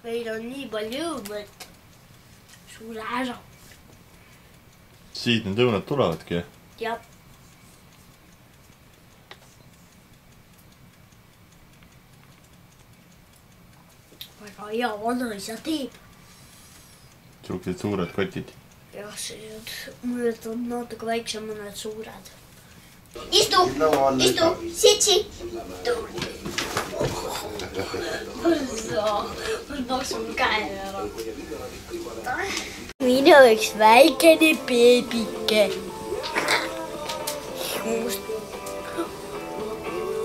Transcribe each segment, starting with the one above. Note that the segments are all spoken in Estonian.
meil on nii palju õunu, et suure ära. Siit need õunad tulevadki? Jah. Väga hea vanaisa teeb. Siuksed suured kotid. Jah, mõned on natuke väiksem, mõned suured. Istu! Istu! Sitsi! Ma taksun käe ära. Minu üks väikene beebike.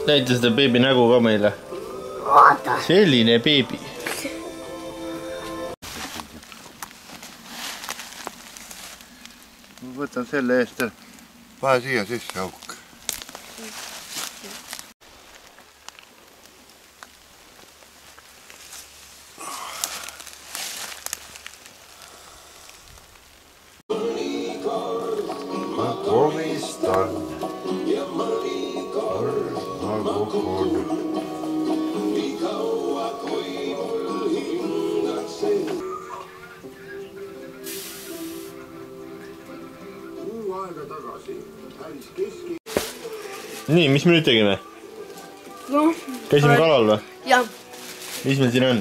Näita seda beebi nägu ka meile. Vaata! Selline beebi. Ma võtan selle eest. Pane siia sisse auk. Ma komistan. Nagu kord. Nii, mis me nüüd tegime? No, käisime kalal või? Jah. Mis meil siin on?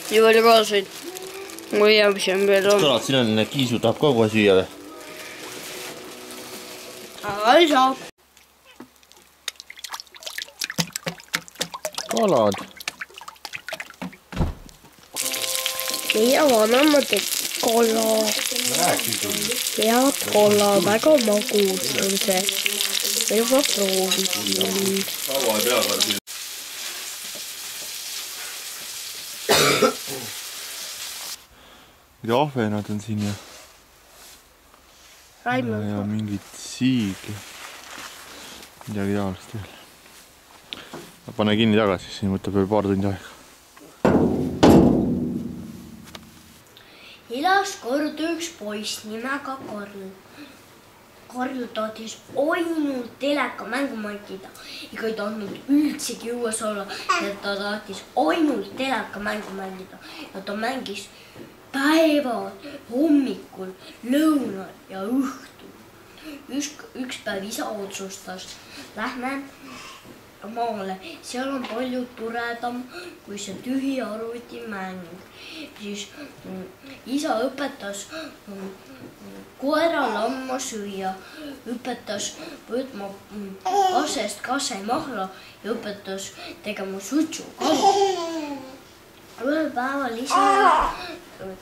Nii palju kalasid. Ma ei tea, mis on veel on. Kalad siin on, Kiisu tahab ka kohe süüa või? Aga ei saa. Kalad. Meie vanema teeb kala. Head kala, väga magus on see. Me juba proovisin. Kaua ei pea veel siin. Mida ahvenad on siin ja mingid siig. Midagi taolist veel. Pane kinni tagasi, siin võtab veel paar tundi aega. Elas kord üks poiss nimega Karl. Karl tahtis ainult telekamängu mängida. Ega ei tahtnud üldsegi õues olla, et ta tahtis ainult telekamängu mängida. Ja ta mängis päeval, hommikul, lõunal ja õhtul. Üks päev isa otsustas, lähme maale. Seal on palju turedam kui see tühi arvutimäng. Siis isa õpetas koera lamma süüa, õpetas võtma kasest kasemahla ja õpetas tegema sutsu kalu. Ühel päeval isa ja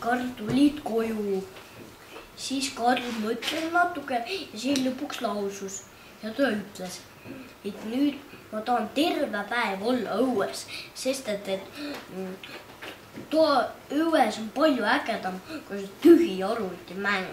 Karl tulid koju. Siis Karl mõtles natuke ja siis lõpuks lausus ja ta ütles, et nüüd ma tahan terve päev olla õues, sest et õues on palju ägedam kui see tühi arvutimäng.